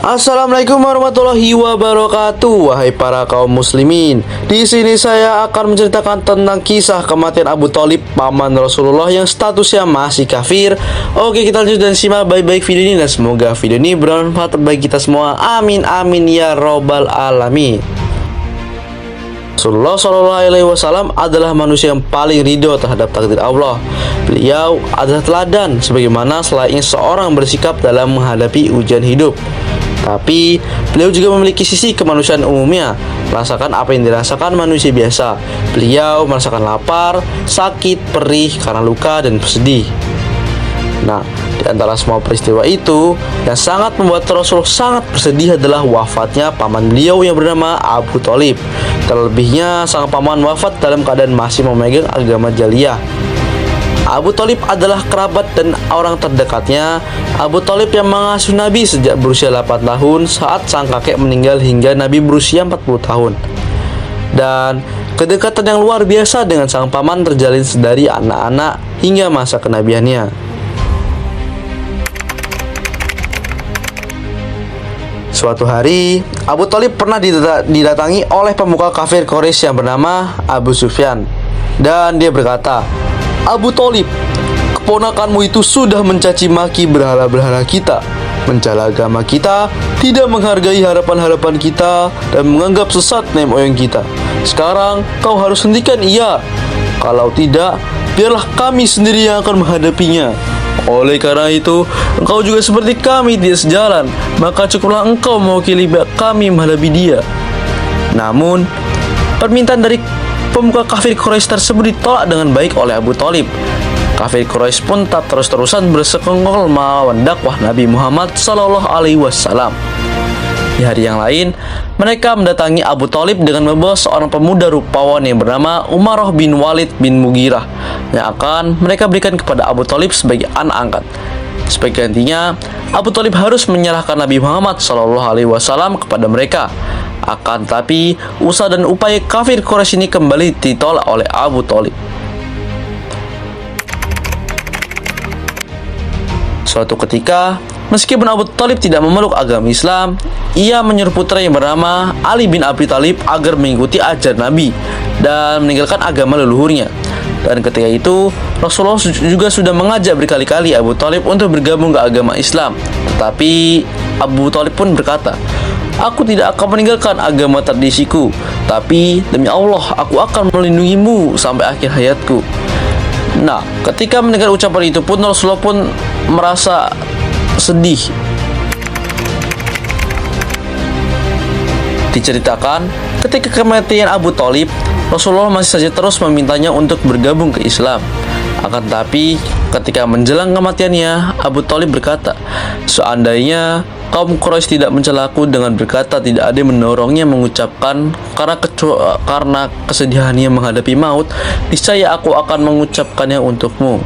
Assalamualaikum warahmatullahi wabarakatuh. Wahai para kaum muslimin, di sini saya akan menceritakan tentang kisah kematian Abu Thalib, paman Rasulullah yang statusnya masih kafir. Oke, kita lanjut dan simak baik-baik video ini, dan semoga video ini bermanfaat bagi kita semua. Amin amin ya robbal alamin. Rasulullah SAW adalah manusia yang paling ridho terhadap takdir Allah. Beliau adalah teladan sebagaimana selayaknya seorang bersikap dalam menghadapi ujian hidup. Tapi beliau juga memiliki sisi kemanusiaan umumnya, merasakan apa yang dirasakan manusia biasa. Beliau merasakan lapar, sakit, perih karena luka dan sedih. Nah, di antara semua peristiwa itu, yang sangat membuat Rasul sangat bersedih adalah wafatnya paman beliau yang bernama Abu Thalib. Terlebihnya, sang paman wafat dalam keadaan masih memegang agama Jaliyah. Abu Thalib adalah kerabat dan orang terdekatnya. Abu Thalib yang mengasuh Nabi sejak berusia 8 tahun saat sang kakek meninggal hingga Nabi berusia 40 tahun. Dan kedekatan yang luar biasa dengan sang paman terjalin sedari anak-anak hingga masa kenabiannya. Suatu hari, Abu Thalib pernah didatangi oleh pemuka kafir Quraisy yang bernama Abu Sufyan. Dan dia berkata, "Abu Thalib, keponakanmu itu sudah mencaci maki berhala-berhala kita, mencela agama kita, tidak menghargai harapan-harapan kita, dan menganggap sesat nenek moyang kita. Sekarang kau harus hentikan ia. Kalau tidak, biarlah kami sendiri yang akan menghadapinya. Oleh karena itu, engkau juga seperti kami tidak sejalan, maka cukuplah engkau mewakili kami menghadapi dia." Namun, permintaan dari pemuka kafir Quraisy tersebut ditolak dengan baik oleh Abu Thalib. Kafir Quraisy pun tak terus-terusan bersekongkol melawan dakwah Nabi Muhammad SAW. Di hari yang lain, mereka mendatangi Abu Thalib dengan membawa seorang pemuda rupawan yang bernama Umarah bin Walid bin Mughirah yang akan mereka berikan kepada Abu Thalib sebagai anak angkat. Sebagai gantinya, Abu Thalib harus menyerahkan Nabi Muhammad SAW kepada mereka. Akan tetapi, usaha dan upaya kafir Quraisy ini kembali ditolak oleh Abu Thalib. Suatu ketika, meskipun Abu Thalib tidak memeluk agama Islam, ia menyuruh putra yang bernama Ali bin Abi Thalib agar mengikuti ajaran Nabi dan meninggalkan agama leluhurnya. Dan ketika itu, Rasulullah juga sudah mengajak berkali-kali Abu Thalib untuk bergabung ke agama Islam. Tetapi Abu Thalib pun berkata, "Aku tidak akan meninggalkan agama tradisiku, tapi demi Allah aku akan melindungimu sampai akhir hayatku." Nah, ketika mendengar ucapan itu pun Rasulullah pun merasa sedih. Diceritakan, ketika kematian Abu Thalib, Rasulullah masih saja terus memintanya untuk bergabung ke Islam. Akan tetapi, ketika menjelang kematiannya, Abu Thalib berkata, "Seandainya kaum Quraisy tidak mencelaku dengan berkata tidak ada yang mendorongnya mengucapkan karena kesedihannya menghadapi maut, niscaya aku akan mengucapkannya untukmu."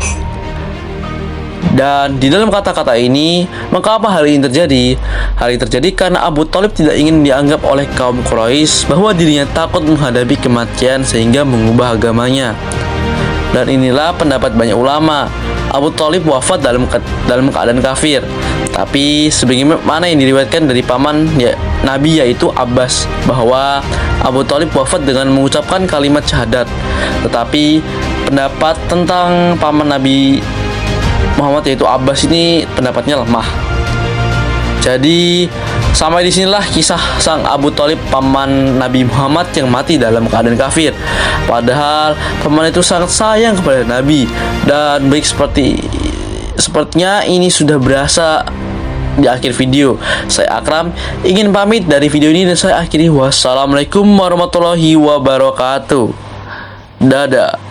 Dan di dalam kata-kata ini, maka apa hal ini terjadi? Hal ini terjadi karena Abu Thalib tidak ingin dianggap oleh kaum Quraisy bahwa dirinya takut menghadapi kematian sehingga mengubah agamanya. Dan inilah pendapat banyak ulama. Abu Thalib wafat dalam keadaan kafir. Tapi sebagaimana yang diriwayatkan dari paman Nabi yaitu Abbas, bahwa Abu Thalib wafat dengan mengucapkan kalimat syahadat. Tetapi pendapat tentang paman Nabi Muhammad yaitu Abbas ini pendapatnya lemah. Jadi sampai disinilah kisah sang Abu Thalib paman Nabi Muhammad yang mati dalam keadaan kafir. Padahal paman itu sangat sayang kepada Nabi. Dan baik sepertinya ini sudah berasa di akhir video. Saya Akram ingin pamit dari video ini dan saya akhiri. Wassalamualaikum warahmatullahi wabarakatuh. Dadah.